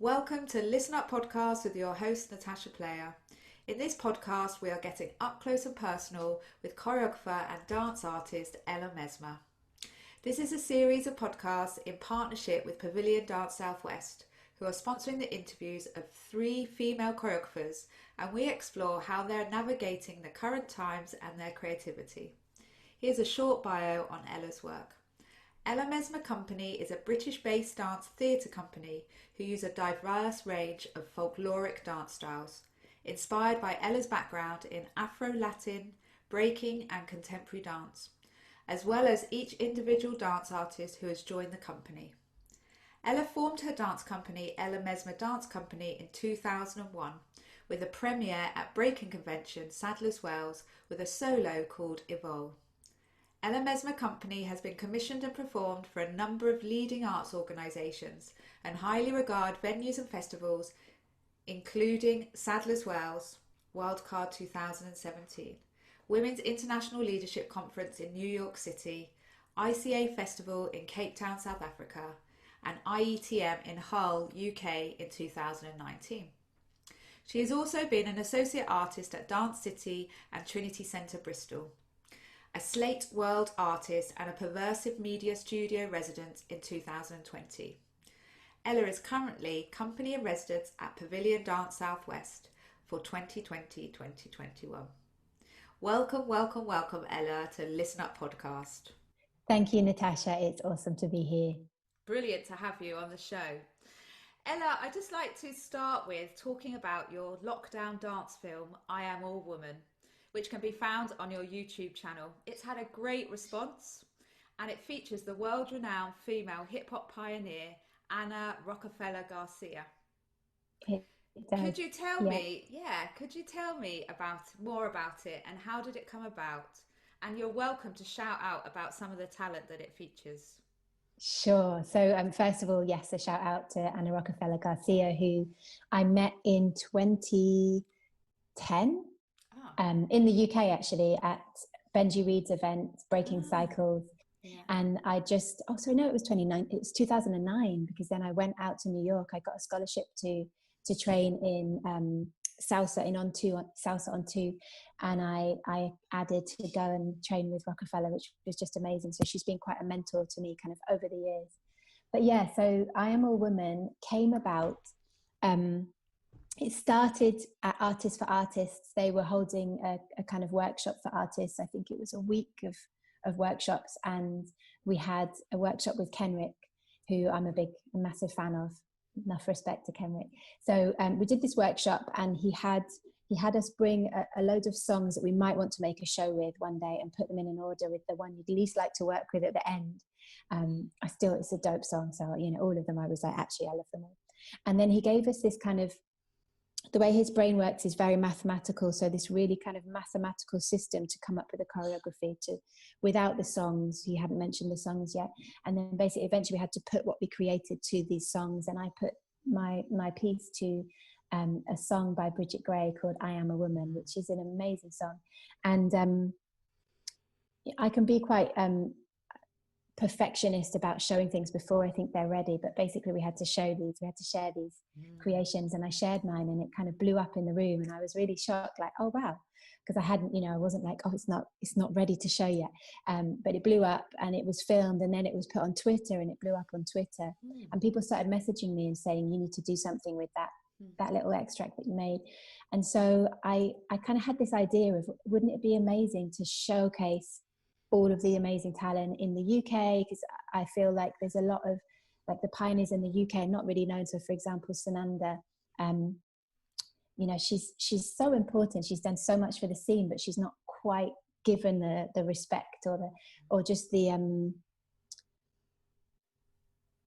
Welcome to Listen Up Podcast with your host Natasha Player. In this podcast, we are getting up close and personal with choreographer and dance artist Ella Mesma. This is a series of podcasts in partnership with Pavilion Dance Southwest, who are sponsoring the interviews of 3 female choreographers, and we explore how they're navigating the current times and their creativity. Here's a short bio on Ella's work. Ella Mesma Company is a British-based dance theatre company who use a diverse range of folkloric dance styles, inspired by Ella's background in Afro-Latin, breaking and contemporary dance, as well as each individual dance artist who has joined the company. Ella formed her dance company, Ella Mesma Dance Company, in 2001, with a premiere at Breakin Convention, Sadler, Wales, with a solo called Evol. Ella Mesma Company has been commissioned and performed for a number of leading arts organisations and highly regarded venues and festivals, including Sadler, Wales, Wildcard 2017, Women's International Leadership Conference in New York City, ICA Festival in Cape Town, South Africa, and IETM in Hull, UK in 2019. She has also been an associate artist at Dance City and Trinity Centre, Bristol, a Slate World artist and a Perversive Media Studio resident in 2020. Ella is currently company in residence at Pavilion Dance Southwest for 2020-2021. Welcome, welcome, welcome, Ella, to Listen Up Podcast. Thank you, Natasha. It's awesome to be here. Brilliant to have you on the show. Ella, I'd just like to start with talking about your lockdown dance film, I Am All Woman, which can be found on your YouTube channel. It's had a great response, and it features the world-renowned female hip-hop pioneer, Ana Rockefeller Garcia. Could you tell me more about it, and how did it come about? And you're welcome to shout out about some of the talent that it features. Sure. So first of all, yes, a shout out to Ana Rockefeller Garcia, who I met in 2010. In the UK, actually, at Benji Reed's event, Breaking Cycles. Yeah. And I just, it was 2009, because then I went out to New York. I got a scholarship to train in salsa, salsa on two. And I added to go and train with Rockefeller, which was just amazing. So she's been quite a mentor to me kind of over the years. But yeah, so I Am All Woman came about, it started at Artists for Artists. They were holding a kind of workshop for artists. I think it was a week of workshops. And we had a workshop with Kenrick, who I'm a massive fan of. Enough respect to Kenrick. So we did this workshop, and he had us bring a load of songs that we might want to make a show with one day, and put them in an order with the one you'd least like to work with at the end. It's a dope song. So, all of them, I was like, actually, I love them all. And then he gave us this kind of, the way his brain works is very mathematical. So this really kind of mathematical system to come up with a choreography without the songs. He hadn't mentioned the songs yet. And then basically, eventually we had to put what we created to these songs. And I put my piece to a song by Bridget Gray called I Am a Woman, which is an amazing song. And I can be quite perfectionist about showing things before I think they're ready, but basically we had to share these creations, and I shared mine, and it kind of blew up in the room, and I was really shocked, like, oh wow, because I hadn't, I wasn't like, oh, it's not ready to show yet, but it blew up, and it was filmed, and then it was put on Twitter, and it blew up on Twitter, and people started messaging me and saying, you need to do something with that little extract that you made. And so I kind of had this idea of, wouldn't it be amazing to showcase all of the amazing talent in the UK, because I feel like there's a lot of, like, the pioneers in the UK are not really known. So for example, Sananda, she's so important. She's done so much for the scene, but she's not quite given the respect or just the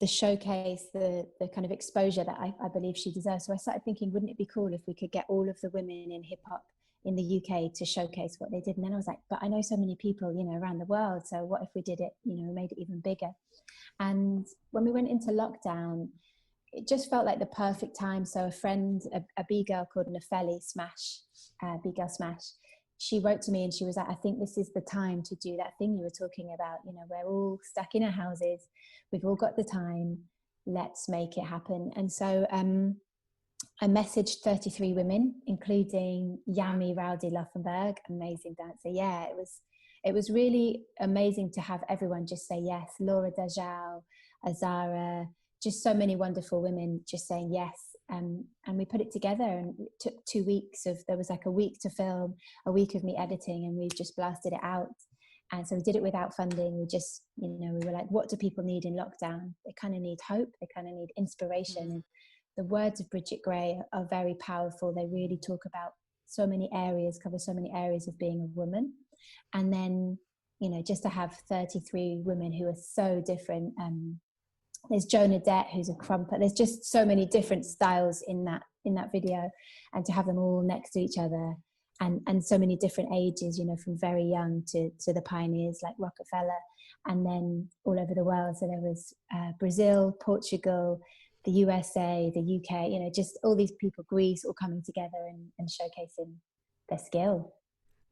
showcase, the kind of exposure that I believe she deserves. So I started thinking, wouldn't it be cool if we could get all of the women in hip hop in the UK to showcase what they did? And then I was like, but I know so many people, around the world. So what if we did it, made it even bigger? And when we went into lockdown, it just felt like the perfect time. So a friend, a B-girl called Nefeli Smash, B-girl Smash, she wrote to me and she was like, I think this is the time to do that thing you were talking about. We're all stuck in our houses. We've all got the time. let's make it happen. And so I messaged 33 women, including Yami Rowdy Luffenberg, amazing dancer. Yeah, it was really amazing to have everyone just say yes. Laura Dajau, Azara, just so many wonderful women just saying yes. And we put it together, and it took 2 weeks there was like a week to film, a week of me editing, and we just blasted it out. And so we did it without funding. We just, we were like, what do people need in lockdown? They kind of need hope. They kind of need inspiration. And the words of Bridget Gray are very powerful. They really talk about cover so many areas of being a woman. And then, just to have 33 women who are so different. There's Joan Adette, who's a crumper. There's just so many different styles in that video, and to have them all next to each other, and so many different ages, from very young to the pioneers like Rockefeller, and then all over the world. So there was Brazil, Portugal, the USA, the UK, just all these people, Greece, all coming together and showcasing their skill.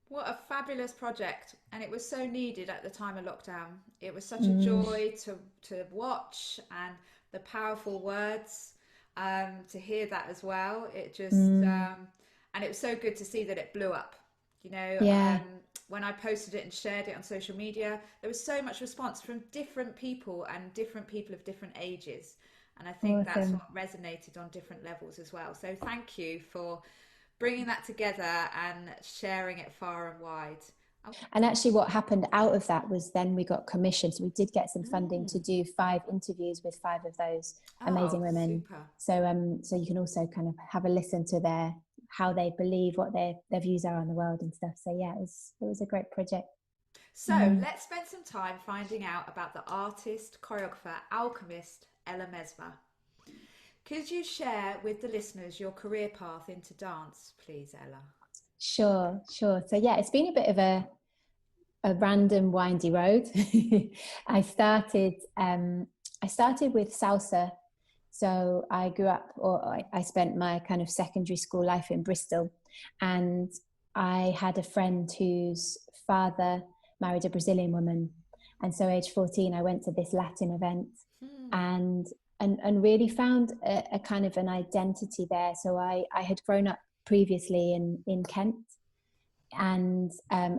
What a fabulous project, and it was so needed at the time of lockdown. It was such a joy to watch, and the powerful words, to hear that as well. It just and it was so good to see that it blew up. When I posted it and shared it on social media, there was so much response from different people, and different people of different ages, and I think that's what resonated on different levels as well. So thank you for bringing that together and sharing it far and wide. And actually what happened out of that was then we got commissioned. So we did get some funding to do 5 interviews with 5 of those amazing women. Super. So you can also kind of have a listen to how they believe, what their views are on the world and stuff. So yeah, it was a great project. So let's spend some time finding out about the artist, choreographer, alchemist, Ella Mesma. Could you share with the listeners your career path into dance, please, Ella? Sure. So yeah, it's been a bit of a random windy road. I started with salsa. So I grew up, I spent my kind of secondary school life in Bristol, and I had a friend whose father married a Brazilian woman. And so age 14, I went to this Latin event and really found a kind of an identity there. So I had grown up previously in Kent, and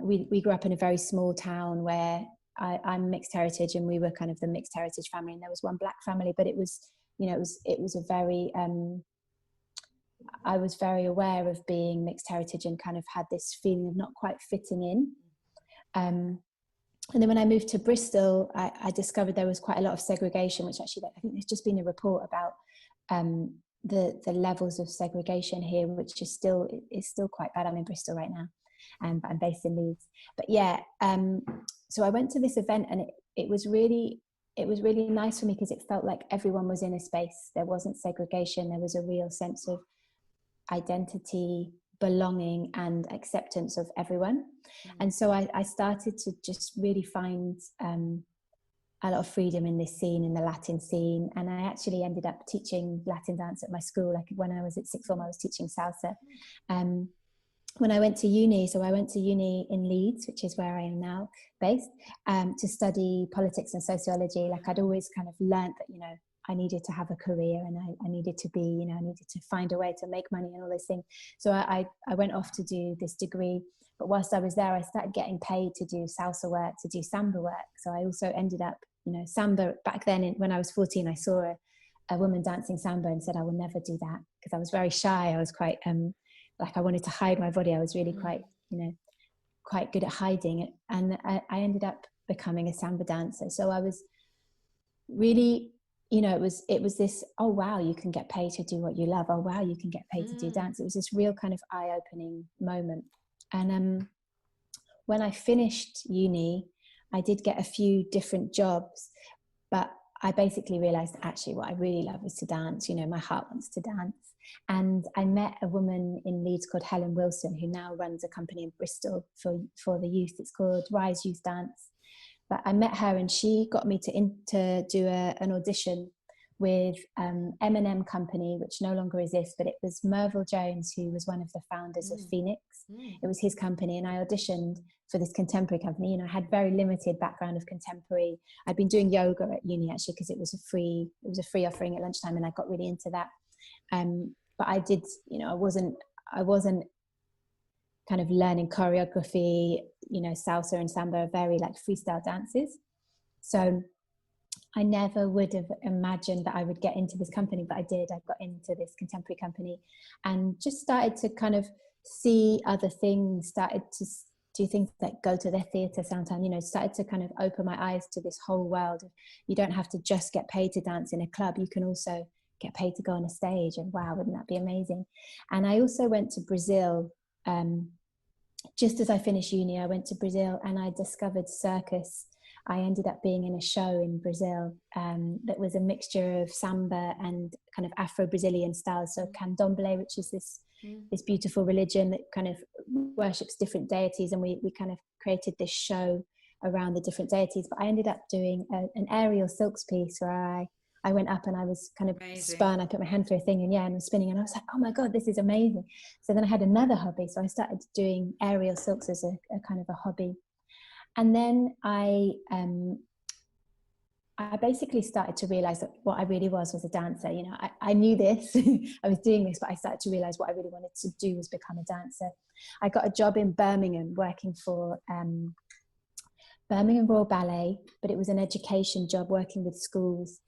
we grew up in a very small town where I'm mixed heritage, and we were kind of the mixed heritage family, and there was one black family, but it was a very I was very aware of being mixed heritage and kind of had this feeling of not quite fitting in. And then when I moved to Bristol, I discovered there was quite a lot of segregation, which actually, I think there's just been a report about the levels of segregation here, which is still quite bad. I'm in Bristol right now, but I'm based in Leeds. But yeah, so I went to this event, and it was really nice for me, because it felt like everyone was in a space. There wasn't segregation. There was a real sense of identity, belonging, and acceptance of everyone. And so I started to just really find a lot of freedom in this scene, in the Latin scene. And I actually ended up teaching Latin dance at my school. Like when I was at sixth form, I was teaching salsa. When I went to uni, so I went to uni in Leeds, which is where I am now based, to study politics and sociology. Like I'd always kind of learned that, I needed to have a career, and I needed to be, I needed to find a way to make money and all those things. So I went off to do this degree. But whilst I was there, I started getting paid to do salsa work, to do samba work. So I also ended up, samba. Back then, when I was 14, I saw a woman dancing samba and said, I will never do that, because I was very shy. I was quite, I wanted to hide my body. I was really quite good at hiding it. And I ended up becoming a samba dancer. So I was really, it was this, oh wow, you can get paid to do what you love. Oh wow, you can get paid to do dance. It was this real kind of eye-opening moment. And when I finished uni, I did get a few different jobs, but I basically realized actually what I really love is to dance. My heart wants to dance. And I met a woman in Leeds called Helen Wilson, who now runs a company in Bristol for the youth. It's called Rise Youth Dance. But I met her, and she got me to do an audition with M Company, which no longer exists, but it was Merville Jones, who was one of the founders of Phoenix. It was his company, and I auditioned for this contemporary company. You know, I had very limited background of contemporary. I'd been doing yoga at uni actually, because it was a free offering at lunchtime, and I got really into that. But I did, you know, I wasn't kind of learning choreography. You know, salsa and samba are very like freestyle dances. So I never would have imagined that I would get into this company, but I did. I got into this contemporary company and just started to kind of see other things, started to do things like go to their theatre sometime, you know, started to kind of open my eyes to this whole world. You don't have to just get paid to dance in a club. You can also get paid to go on a stage, and wow, wouldn't that be amazing? And I also went to Brazil. Just as I finished uni, I went to Brazil and I discovered circus. I ended up being in a show in Brazil that was a mixture of samba and kind of Afro-Brazilian styles. So candomblé, which is this beautiful religion that kind of worships different deities, and we kind of created this show around the different deities. But I ended up doing an aerial silks piece where I went up and I was kind of spun. I put my hand through a thing and was spinning, and I was like, oh my God, this is amazing. So then I had another hobby. So I started doing aerial silks as a kind of a hobby. And then I basically started to realize that what I really was a dancer. You know, I knew this, I was doing this, but I started to realize what I really wanted to do was become a dancer. I got a job in Birmingham working for Birmingham Royal Ballet, but it was an education job working with schools.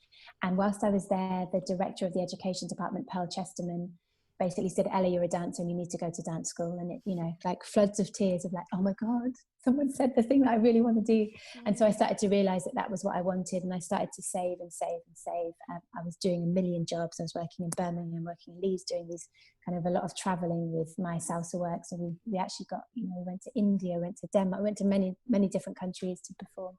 And whilst I was there, the director of the education department, Pearl Chesterman, basically said, Ella, you're a dancer and you need to go to dance school. And it, you know, like floods of tears of like, oh my God, someone said the thing that I really want to do. And so I started to realize that that was what I wanted. And I started to save and save and save. I was doing a million jobs. I was working in Birmingham, working in Leeds, doing these kind of a lot of traveling with my salsa work. So we actually got, you know, we went to India, went to Denmark, went to many, many different countries to perform.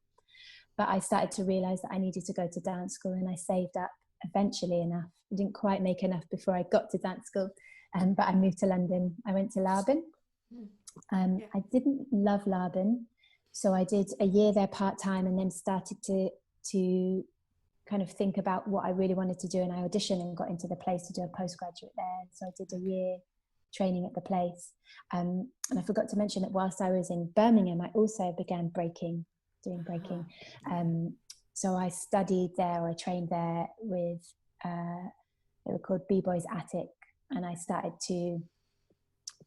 But I started to realize that I needed to go to dance school, and I saved up eventually enough. I didn't quite make enough before I got to dance school, but I moved to London. I went to Laban. I didn't love Laban, so I did a year there part-time, and then started to kind of think about what I really wanted to do, and I auditioned and got into the place to do a postgraduate there. So I did a year training at the place, and I forgot to mention that whilst I was in Birmingham, I also began doing breaking. So I studied there, or I trained there with, they were called B-Boys Attic. And I started to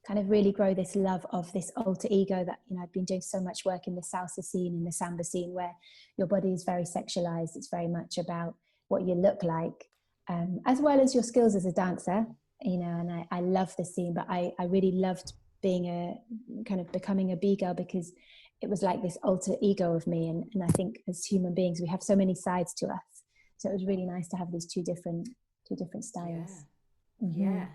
kind of really grow this love of this alter ego that, you know, I've been doing so much work in the salsa scene, in the samba scene, where your body is very sexualized. It's very much about what you look like, as well as your skills as a dancer, you know, and I love the scene, but I really loved being becoming a B-girl, because it was like this alter ego of me. And I think as human beings, we have so many sides to us. So it was really nice to have these two different styles. And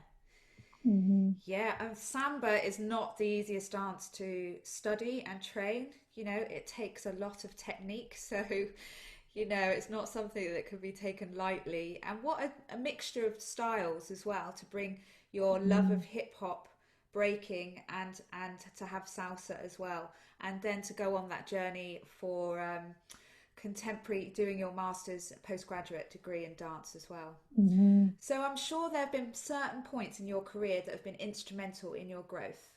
samba is not the easiest dance to study and train. You know, it takes a lot of technique. So, you know, it's not something that can be taken lightly. And what a mixture of styles as well, to bring your love of hip hop, breaking, and to have salsa as well, and then to go on that journey for contemporary, doing your master's postgraduate degree in dance as well. So I'm sure there have been certain points in your career that have been instrumental in your growth.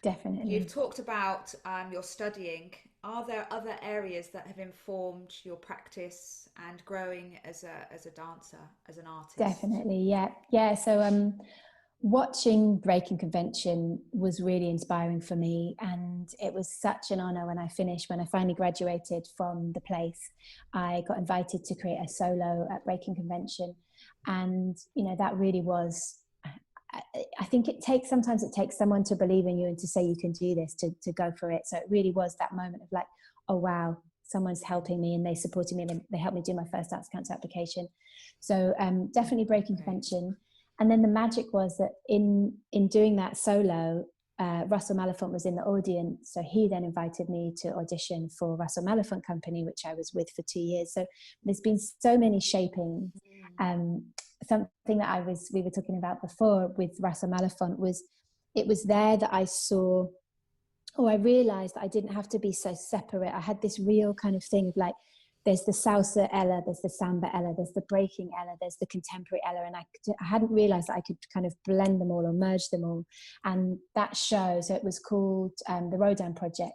Definitely. You've talked about your studying. Are there other areas that have informed your practice and growing as a dancer, as an artist? Definitely, yeah. So watching Breakin Convention was really inspiring for me, and it was such an honor when I finally graduated from the place. I got invited to create a solo at Breakin Convention, and you know, that really was, I think sometimes it takes someone to believe in you and to say you can do this, to go for it. So it really was that moment of like, oh wow, someone's helping me, and they supported me, and they helped me do my first Arts Council application. So definitely Breakin Convention. And then the magic was that in doing that solo, Russell Malafont was in the audience. So he then invited me to audition for Russell Malafont Company, which I was with for 2 years. So there's been so many shapings. Something that we were talking about before with Russell Malafont was, it was there that I saw, I realized that I didn't have to be so separate. I had this real kind of thing of like, there's the salsa Ella, there's the samba Ella, there's the breaking Ella, there's the contemporary Ella, and I hadn't realized that I could kind of blend them all or merge them all. And that show, so it was called the Rodin Project.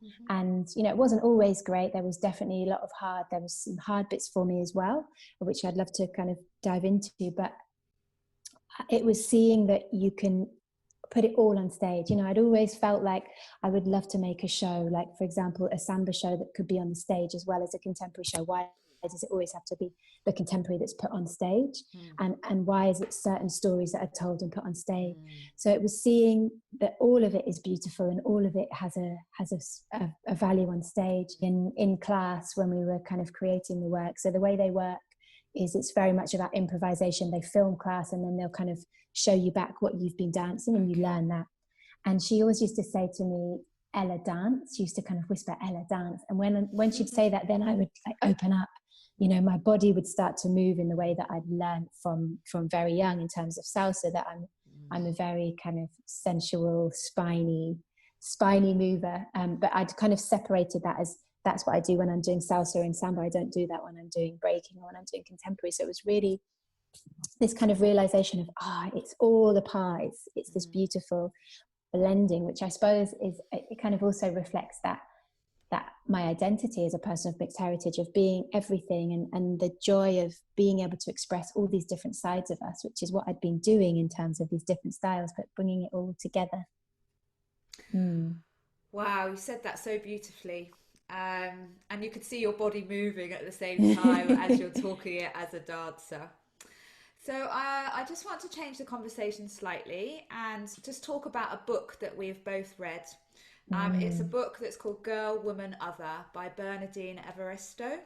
Mm-hmm. And, you know, it wasn't always great. There was definitely a lot of there was some hard bits for me as well, which I'd love to kind of dive into. But it was seeing that you can put it all on stage. You know, I'd always felt like I would love to make a show, like, for example, a samba show that could be on the stage as well as a contemporary show. Why does it always have to be the contemporary that's put on stage? And why is it certain stories that are told and put on stage? So it was seeing that all of it is beautiful and all of it has a value on stage. In class, when we were kind of creating the work, so the way they work is it's very much about improvisation. They film class and then they'll kind of show you back what you've been dancing, and you learn that. And she always used to say to me, Ella, dance. She used to kind of whisper, Ella, dance. And when she'd say that, then I would like open up. You know, my body would start to move in the way that I'd learned from very young in terms of salsa, that I'm a very kind of sensual, spiny mover. But I'd kind of separated that as that's what I do when I'm doing salsa and samba. I don't do that when I'm doing breaking or when I'm doing contemporary. So it was really this kind of realization of, it's all a part. It's this beautiful blending, which I suppose it kind of also reflects that my identity as a person of mixed heritage, of being everything, and the joy of being able to express all these different sides of us, which is what I'd been doing in terms of these different styles, but bringing it all together. Wow, you said that so beautifully. And you could see your body moving at the same time as you're talking it as a dancer. So I just want to change the conversation slightly and just talk about a book that we've both read. It's a book that's called Girl, Woman, Other by Bernardine Evaristo.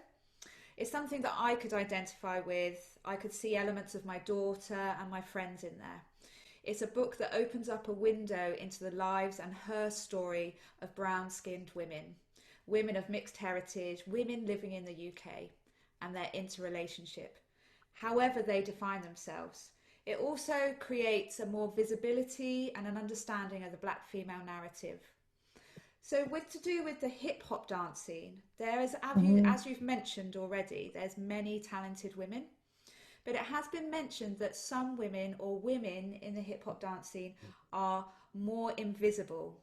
It's something that I could identify with. I could see elements of my daughter and my friends in there. It's a book that opens up a window into the lives and her story of brown-skinned women of mixed heritage, women living in the UK, and their interrelationship, however they define themselves. It also creates a more visibility and an understanding of the Black female narrative. So to do with the hip hop dance scene, there is, as you've mentioned already, there's many talented women, but it has been mentioned that some women or women in the hip hop dance scene are more invisible.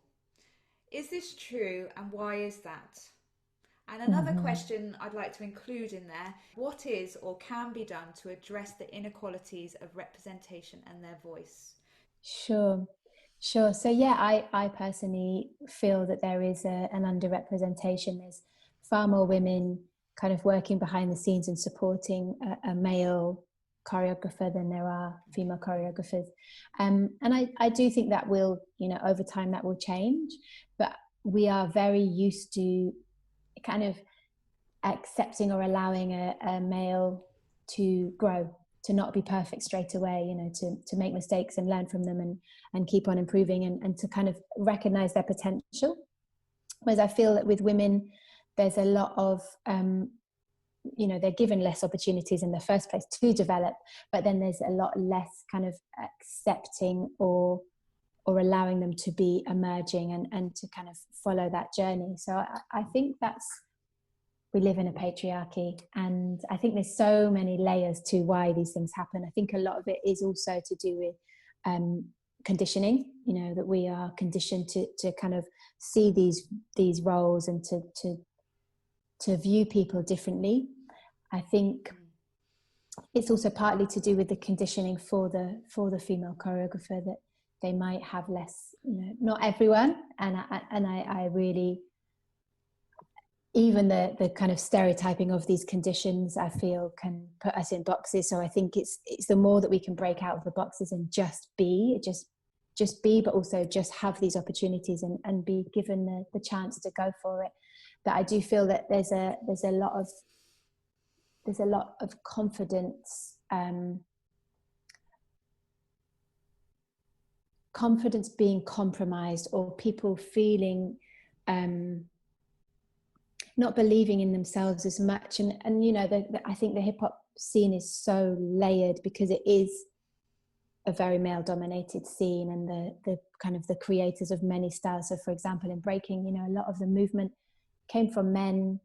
Is this true, and why is that? And another question I'd like to include in there, what is or can be done to address the inequalities of representation and their voice? Sure. So yeah, I personally feel that there is an underrepresentation. There's far more women kind of working behind the scenes and supporting a male choreographer than there are female choreographers. And I do think that will, over time that will change, but we are very used to kind of accepting or allowing a male to grow, to not be perfect straight away, to make mistakes and learn from them and keep on improving and to kind of recognize their potential. Whereas I feel that with women, there's a lot of, they're given less opportunities in the first place to develop, but then there's a lot less kind of accepting or allowing them to be emerging and to kind of follow that journey. So I think we live in a patriarchy, and I think there's so many layers to why these things happen. I think a lot of it is also to do with conditioning, that we are conditioned to kind of see these roles and to view people differently. I think it's also partly to do with the conditioning for the female choreographer, that they might have less, not everyone, and I really, even the kind of stereotyping of these conditions, I feel can put us in boxes. So I think it's the more that we can break out of the boxes and just be, but also just have these opportunities and be given the chance to go for it. That I do feel that there's a lot of confidence, confidence being compromised, or people feeling not believing in themselves as much. And I think the hip hop scene is so layered because it is a very male dominated scene, and the kind of the creators of many styles. So for example, in breaking, a lot of the movement came from men,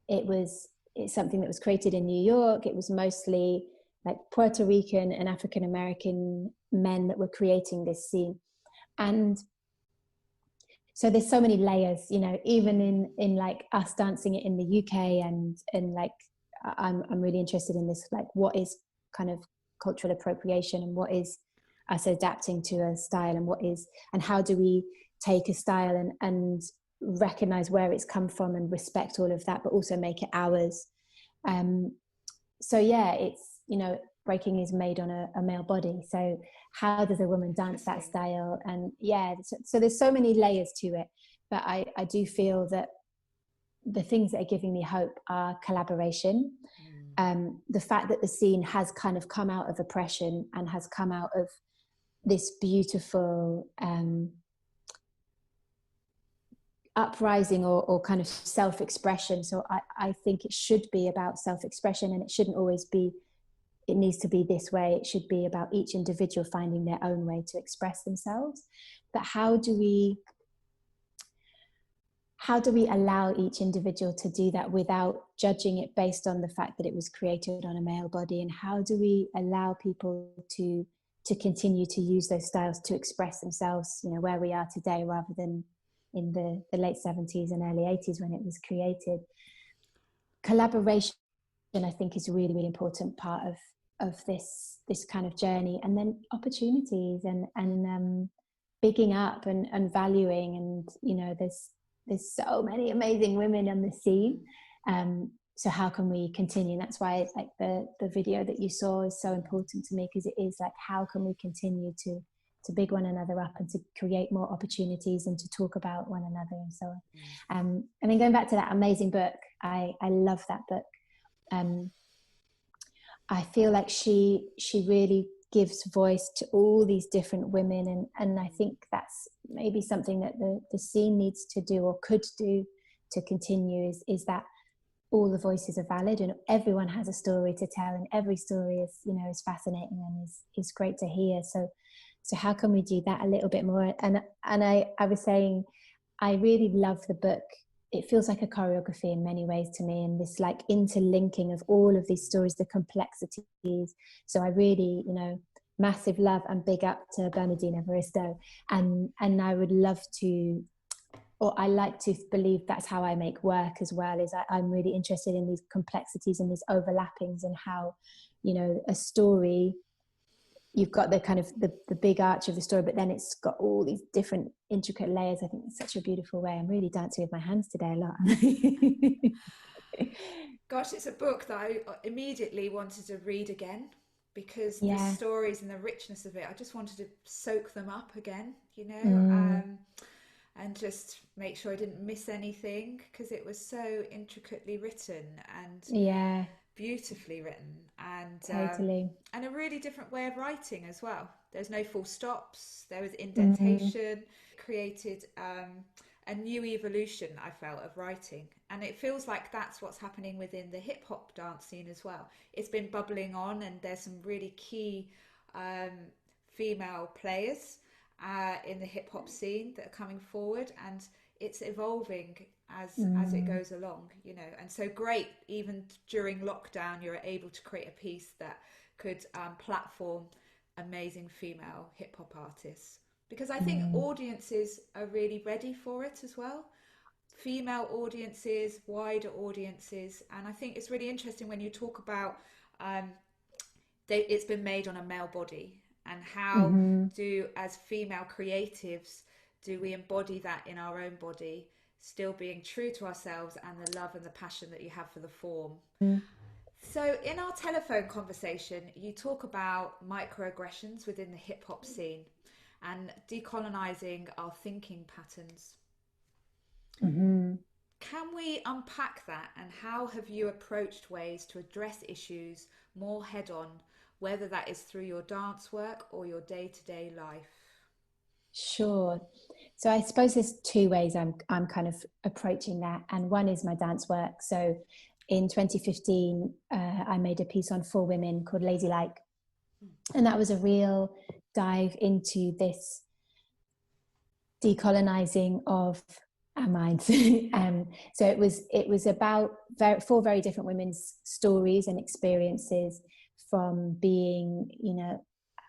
it's something that was created in New York. It was mostly like Puerto Rican and African American men that were creating this scene. And so there's so many layers, you know, even in like us dancing it in the UK, and like I'm really interested in this, like what is kind of cultural appropriation, and what is us adapting to a style, and how do we take a style and recognize where it's come from and respect all of that, but also make it ours. So yeah, it's, you know, breaking is made on a male body, so how does a woman dance that style? And yeah, so there's so many layers to it, but I do feel that the things that are giving me hope are collaboration, the fact that the scene has kind of come out of oppression and has come out of this beautiful uprising or kind of self-expression. So I think it should be about self-expression, and it shouldn't always be, it needs to be this way. It should be about each individual finding their own way to express themselves. But how do we allow each individual to do that without judging it based on the fact that it was created on a male body? And how do we allow people to continue to use those styles to express themselves, you know, where we are today, rather than in the late 70s and early 80s when it was created? Collaboration, I think, is a really, really important part of this kind of journey. And then opportunities and bigging up and valuing, and, you know, there's so many amazing women on the scene. So how can we continue? And that's why it's like the video that you saw is so important to me, because it is like, how can we continue to big one another up and to create more opportunities and to talk about one another and so on. And then going back to that amazing book, I love that book. I feel like she really gives voice to all these different women, and I think that's maybe something that the scene needs to do, or could do, to continue, is that all the voices are valid and everyone has a story to tell, and every story is, you know, is fascinating and is great to hear. So how can we do that a little bit more? And I was saying, I really love the book. It feels like a choreography in many ways to me, and this like interlinking of all of these stories, the complexities. So I really, you know, massive love and big up to Bernardine Evaristo. And I would love to, or I like to believe that's how I make work as well, is I'm really interested in these complexities and these overlappings, and how, you know, a story, you've got the kind of the big arch of the story, but then it's got all these different intricate layers. I think it's such a beautiful way. I'm really dancing with my hands today a lot. Gosh, it's a book that I immediately wanted to read again, because the stories and the richness of it, I just wanted to soak them up again, you know, and just make sure I didn't miss anything, because it was so intricately written and beautifully written, and totally. And a really different way of writing as well. There's no full stops, there was indentation. Created a new evolution, I felt, of writing, and it feels like that's what's happening within the hip hop dance scene as well. It's been bubbling on, and there's some really key female players in the hip hop scene that are coming forward, and it's evolving as it goes along, you know. And so great, even during lockdown, you're able to create a piece that could platform amazing female hip hop artists, because I think audiences are really ready for it as well. Female audiences, wider audiences, and I think it's really interesting when you talk about it's been made on a male body, and how do, as female creatives, do we embody that in our own body, still being true to ourselves and the love and the passion that you have for the form. So in our telephone conversation, you talk about microaggressions within the hip hop scene and decolonizing our thinking patterns. Can we unpack that, and how have you approached ways to address issues more head on, whether that is through your dance work or your day-to-day life? Sure. So I suppose there's two ways I'm kind of approaching that, and one is my dance work. So in 2015, I made a piece on 4 women called Ladylike, and that was a real dive into this decolonizing of our minds. So it was about four very different women's stories and experiences, from being, you know,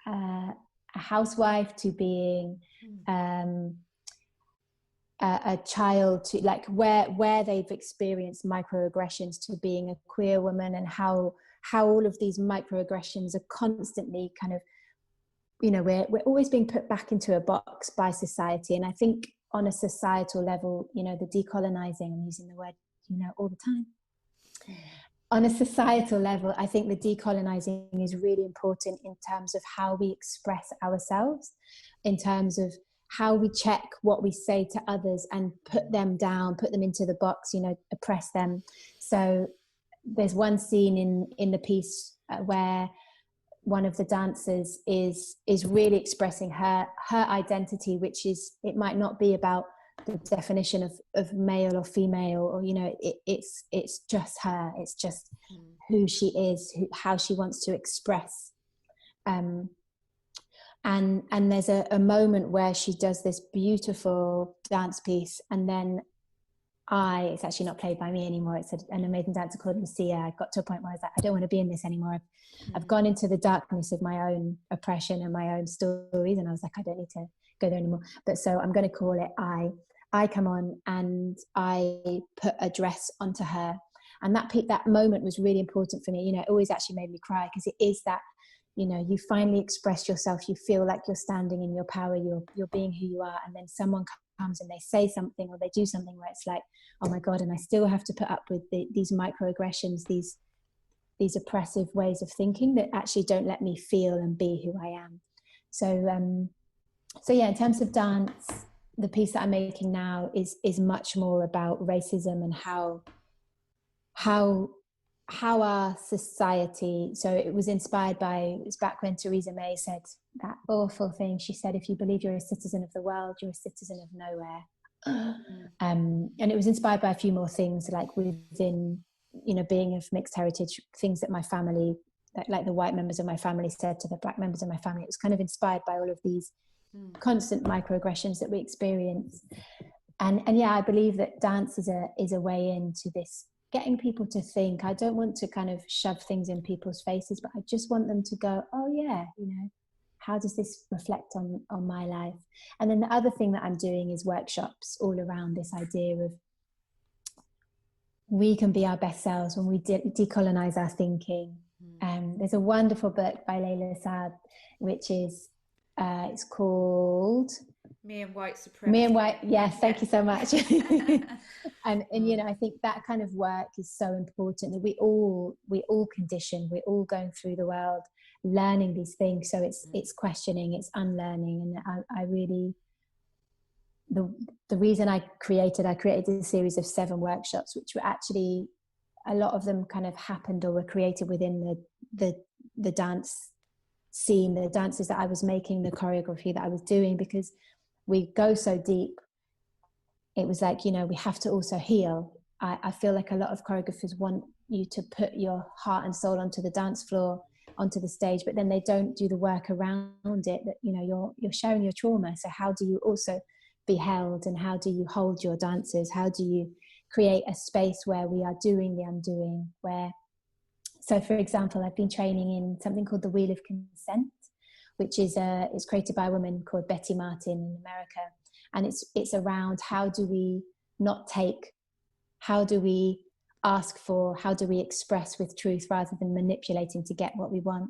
a housewife to being a child, to like where they've experienced microaggressions, to being a queer woman, and how all of these microaggressions are constantly kind of, you know, we're always being put back into a box by society. And I think on a societal level, you know, the decolonizing, I'm using the word, you know, all the time. On a societal level, I think the decolonizing is really important in terms of how we express ourselves, in terms of how we check what we say to others and put them down, put them into the box, you know, oppress them. So there's one scene in the piece where one of the dancers is really expressing her identity, which is, it might not be about the definition of male or female, or, you know, it's just her, it's just who she is, how she wants to express. And there's a moment where she does this beautiful dance piece, and then it's actually not played by me anymore. It's an amazing dancer called Lucia. I got to a point where I was like, I don't want to be in this anymore. I've gone into the darkness of my own oppression and my own stories, and I was like, I don't need to go there anymore. But so I'm going to call it I come on, and I put a dress onto her. And that moment was really important for me. You know, it always actually made me cry, because it is that, you know, you finally express yourself, you feel like you're standing in your power, you're being who you are, and then someone comes and they say something or they do something where it's like, oh my God, and I still have to put up with these microaggressions, these oppressive ways of thinking that actually don't let me feel and be who I am. So yeah, in terms of dance, the piece that I'm making now is much more about racism and how our society, so it was inspired by, it's back when Theresa May said that awful thing. She said, if you believe you're a citizen of the world, you're a citizen of nowhere. And it was inspired by a few more things, like within, you know, being of mixed heritage, things that my family, like the white members of my family said to the black members of my family. It was kind of inspired by all of these constant microaggressions that we experience. And yeah, I believe that dance is a way into this, getting people to think. I don't want to kind of shove things in people's faces, but I just want them to go, oh yeah, you know, how does this reflect on my life? And then the other thing that I'm doing is workshops all around this idea of, we can be our best selves when we decolonize our thinking. There's a wonderful book by Layla Saad, which is, it's called Me and White Supremacy. Me and White, yes, thank you so much. And you know, I think that kind of work is so important, that we all condition, we're all going through the world learning these things. So it's questioning, it's unlearning. And I really, the reason I created a series of 7 workshops, which were actually, a lot of them kind of happened or were created within the dance scene, the dances that I was making, the choreography that I was doing, because we go so deep. It was like, you know, we have to also heal. I feel like a lot of choreographers want you to put your heart and soul onto the dance floor, onto the stage, but then they don't do the work around it, that, you know, you're sharing your trauma. So how do you also be held, and how do you hold your dancers? How do you create a space where we are doing the undoing, so for example, I've been training in something called the Wheel of Consent, which is created by a woman called Betty Martin in America. And it's around, how do we not take, how do we ask for, how do we express with truth rather than manipulating to get what we want?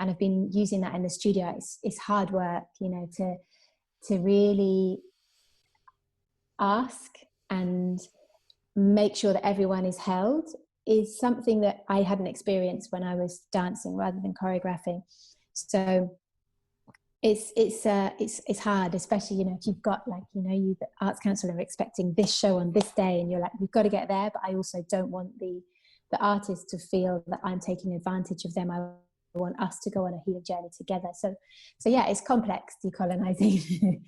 And I've been using that in the studio. It's hard work, you know, to really ask and make sure that everyone is held, is something that I hadn't experienced when I was dancing rather than choreographing. So it's hard, especially, you know, if you've got, like, you know, you, the arts council, are expecting this show on this day, and you're like, we've got to get there, but I also don't want the artist to feel that I'm taking advantage of them. I want us to go on a healing journey together. So yeah, it's complex, decolonizing,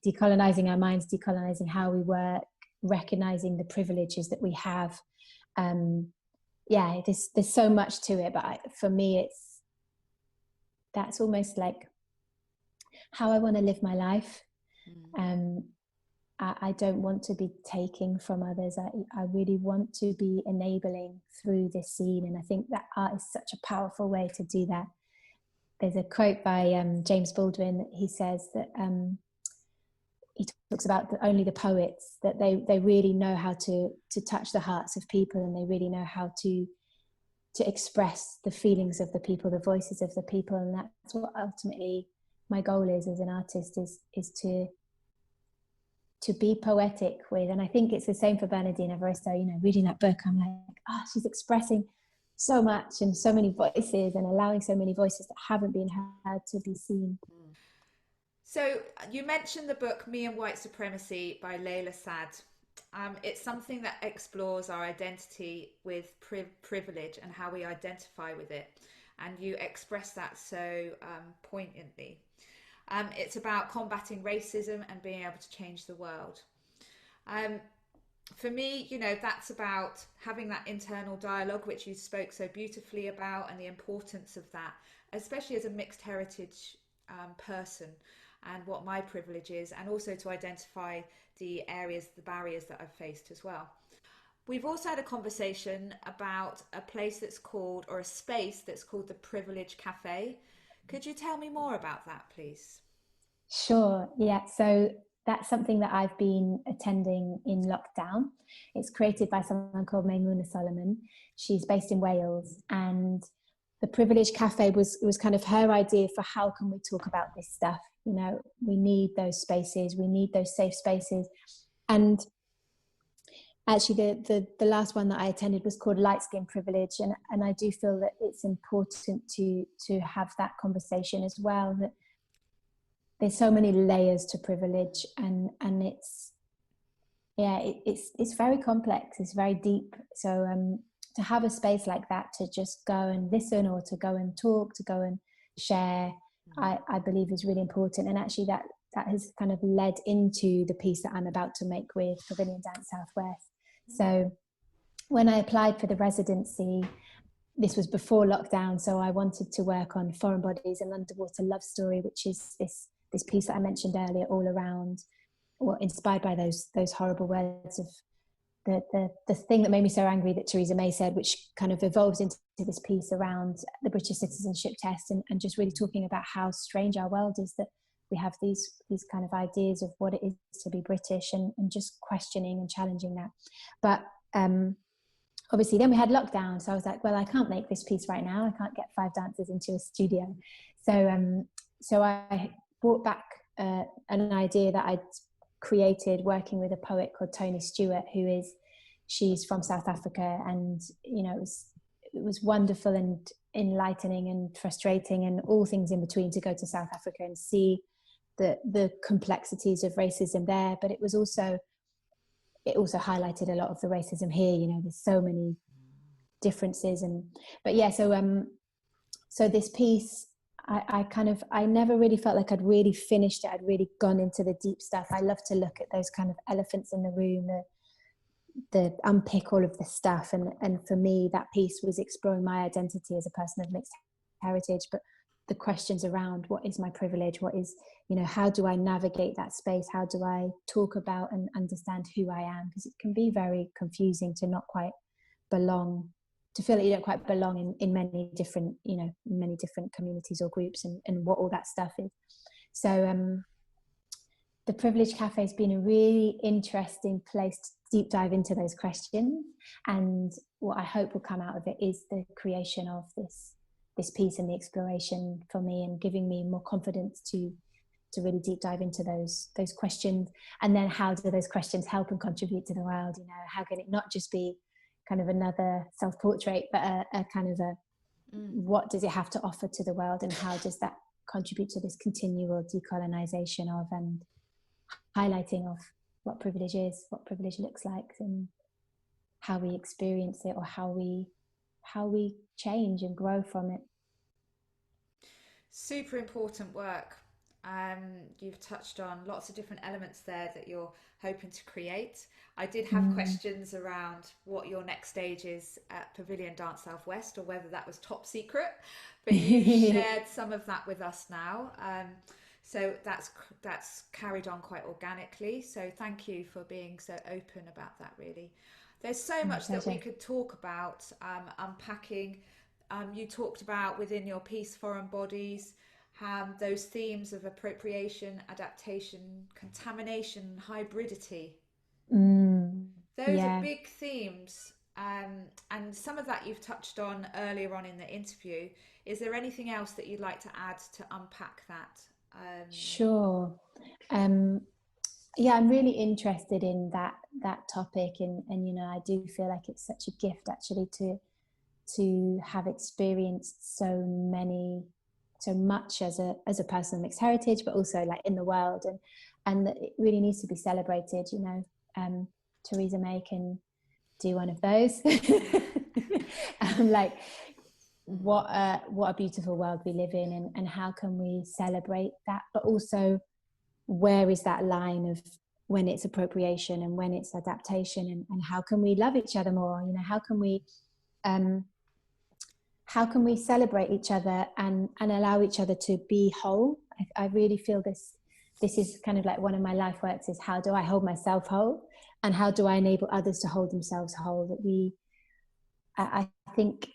decolonizing our minds, decolonizing how we work, recognizing the privileges that we have. Yeah, there's so much to it, but for me, that's almost like how I want to live my life. I don't want to be taking from others. I really want to be enabling through this scene. And I think that art is such a powerful way to do that. There's a quote by James Baldwin. He says that he talks about only the poets, that they really know how to touch the hearts of people, and they really know how to express the feelings of the people, the voices of the people. And that's what ultimately my goal is as an artist, is to be poetic with. And I think it's the same for Bernardine Evaristo. You know, reading that book, I'm like, she's expressing so much and so many voices, and allowing so many voices that haven't been heard to be seen. So you mentioned the book Me and White Supremacy by Layla Saad. It's something that explores our identity with privilege and how we identify with it. And you express that so poignantly. It's about combating racism and being able to change the world. For me, you know, that's about having that internal dialogue, which you spoke so beautifully about, and the importance of that, especially as a mixed heritage person, and what my privilege is, and also to identify the areas, the barriers that I've faced as well. We've also had a conversation about a place that's called, or a space that's called the Privilege Cafe. Could you tell me more about that, please? Sure, yeah. So that's something that I've been attending in lockdown. It's created by someone called Maimouna Solomon. She's based in Wales, and the Privilege Cafe was kind of her idea for how can we talk about this stuff. You know, we need those spaces, we need those safe spaces. And actually the last one that I attended was called Light Skin Privilege, and I do feel that it's important to have that conversation as well, that there's so many layers to privilege, and it's very complex, it's very deep. So to have a space like that to just go and listen, or to go and talk, to go and share, I believe is really important. And actually that has kind of led into the piece that I'm about to make with Pavilion Dance Southwest. So when I applied for the residency, this was before lockdown, so I wanted to work on Foreign Bodies and Underwater Love Story, which is this piece that I mentioned earlier, all around, or inspired by those horrible words of the thing that made me so angry that Theresa May said, which kind of evolves into this piece around the British citizenship test, and just really talking about how strange our world is, that we have these kind of ideas of what it is to be British, and just questioning and challenging that. But obviously then we had lockdown, so I was like, well, I can't make this piece right now, I can't get 5 dancers into a studio. So I brought back an idea that I'd created working with a poet called Tony Stewart, she's from South Africa, and you know, it was wonderful and enlightening and frustrating and all things in between to go to South Africa and see the complexities of racism there. But it also highlighted a lot of the racism here. You know, there's so many differences. So this piece, I never really felt like I'd really finished it. I'd really gone into the deep stuff. I love to look at those kind of elephants in the room, the unpick all of the stuff. And for me, that piece was exploring my identity as a person of mixed heritage, but the questions around what is my privilege, what is, you know, how do I navigate that space? How do I talk about and understand who I am? Because it can be very confusing to not quite belong, to feel that you don't quite belong in many different, you know, many different communities or groups, and what all that stuff is. So the Privilege Cafe has been a really interesting place to deep dive into those questions. And what I hope will come out of it is the creation of this piece and the exploration for me, and giving me more confidence to really deep dive into those questions. And then how do those questions help and contribute to the world? You know, how can it not just be kind of another self-portrait, but a kind of what does it have to offer to the world, and how does that contribute to this continual decolonization of and highlighting of what privilege is, what privilege looks like, and how we experience it, or how we change and grow from it. Super important work. You've touched on lots of different elements there that you're hoping to create. I did have questions around what your next stage is at Pavilion Dance Southwest, or whether that was top secret, but you shared some of that with us now. So that's carried on quite organically. So thank you for being so open about that, really. There's so My much that we pleasure. could talk about, unpacking. You talked about within your piece, foreign bodies, those themes of appropriation, adaptation, contamination, hybridity. Mm, Those are yeah, big themes. And some of that you've touched on earlier on in the interview. Is there anything else that you'd like to add to unpack that? sure. Um, yeah, I'm really interested in that topic, and you know, I do feel like it's such a gift actually to have experienced so much as a person of mixed heritage, but also like in the world, and that it really needs to be celebrated. You know, Theresa May can do one of those. Like what a beautiful world we live in, and how can we celebrate that, but also where is that line of when it's appropriation and when it's adaptation, and how can we love each other more, you know, um how can we celebrate each other and allow each other to be whole. I really feel this is kind of like one of my life works, is how do I hold myself whole, and how do I enable others to hold themselves whole. That I think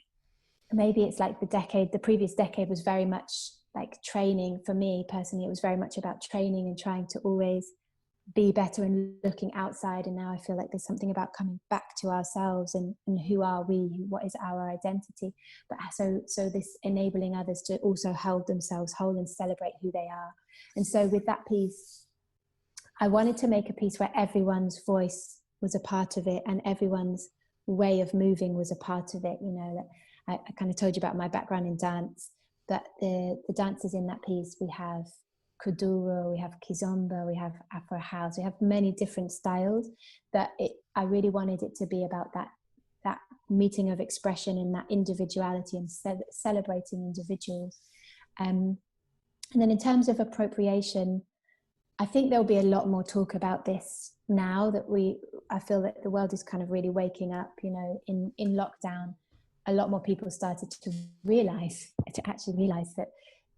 maybe it's like the previous decade was very much like training. For me personally, it was very much about training and trying to always be better and looking outside. And now I feel like there's something about coming back to ourselves, and who are we, what is our identity. But so this enabling others to also hold themselves whole and celebrate who they are. And so with that piece, I wanted to make a piece where everyone's voice was a part of it, and everyone's way of moving was a part of it. You know, I kind of told you about my background in dance, but the dancers in that piece, we have kuduro, we have kizomba, we have Afro house, we have many different styles. That I really wanted it to be about that meeting of expression and that individuality, and celebrating individuals. And then in terms of appropriation, I think there'll be a lot more talk about this now that I feel that the world is kind of really waking up. You know, in lockdown, a lot more people started to actually realize that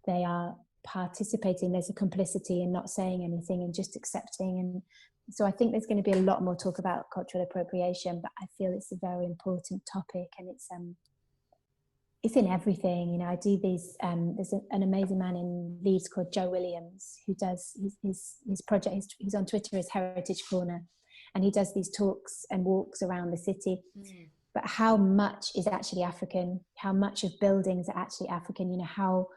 they are participating. There's a complicity in not saying anything and just accepting. And so I think there's going to be a lot more talk about cultural appropriation, but I feel it's a very important topic, and it's in everything. You know, I do these, there's an amazing man in Leeds called Joe Williams, who does his project, he's on Twitter as Heritage Corner, and he does these talks and walks around the city. But how much is actually African? How much of buildings are actually African? You know, how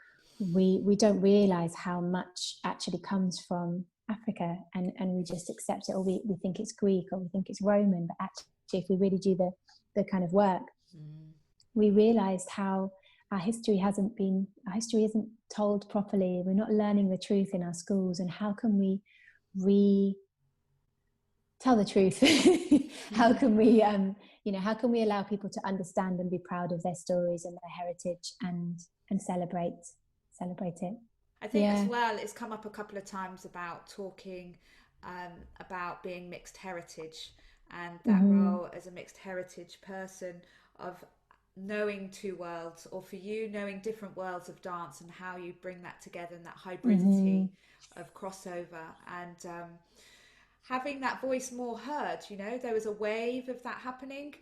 we don't realize how much actually comes from Africa, and we just accept it, or we think it's Greek, or we think it's Roman. But actually, if we really do the kind of work, we realized how our history isn't told properly. We're not learning the truth in our schools, and how can we tell the truth? How can we how can we allow people to understand and be proud of their stories and their heritage, and celebrate it? I think as well, it's come up a couple of times about talking about being mixed heritage, and that role as a mixed heritage person of knowing two worlds, or for you knowing different worlds of dance, and how you bring that together, and that hybridity of crossover, and having that voice more heard. You know, there was a wave of that happening,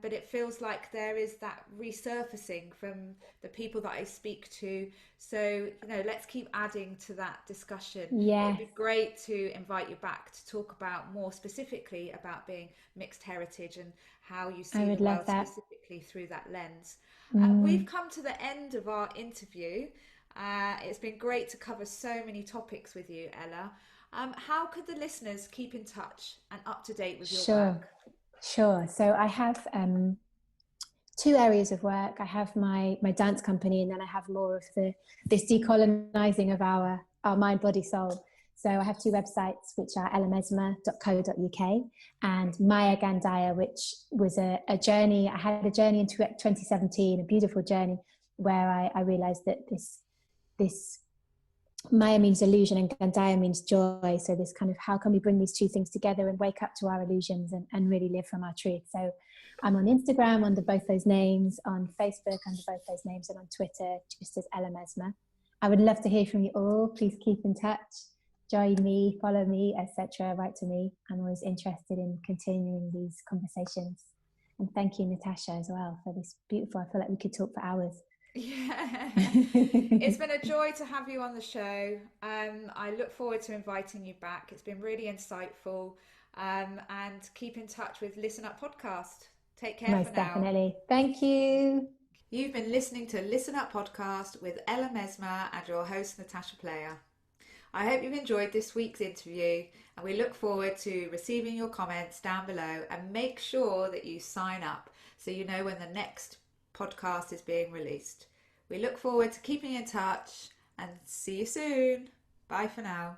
but it feels like there is that resurfacing from the people that I speak to. So, you know, let's keep adding to that discussion. Yes. It'd be great to invite you back to talk about more specifically about being mixed heritage, and how you see the world specifically through that lens. We've come to the end of our interview. It's been great to cover so many topics with you, Ella. How could the listeners keep in touch and up to date with your work? Sure. So I have two areas of work. I have my dance company, and then I have more of this decolonizing of our mind, body, soul. So I have two websites, which are ellamesma.co.uk and Maya Gandaya, which was a journey. I had a journey in 2017, a beautiful journey, where I realized that this Maya means illusion and Gandaya means joy. So this kind of, how can we bring these two things together and wake up to our illusions and really live from our truth? So I'm on Instagram under both those names, on Facebook under both those names, and on Twitter just as Ella Mesma. I would love to hear from you all. Please keep in touch, join me, follow me, etc. Write to me. I'm always interested in continuing these conversations. And thank you, Natasha, as well, for this beautiful. I feel like we could talk for hours. Yeah, it's been a joy to have you on the show. I look forward to inviting you back. It's been really insightful. And keep in touch with Listen Up Podcast. Take care Most for now. definitely. Thank you. You've been listening to Listen Up Podcast with Ella Mesma and your host, Natasha Player. I hope you've enjoyed this week's interview, and we look forward to receiving your comments down below, and make sure that you sign up so you know when the next podcast is being released. We look forward to keeping in touch, and see you soon. Bye for now.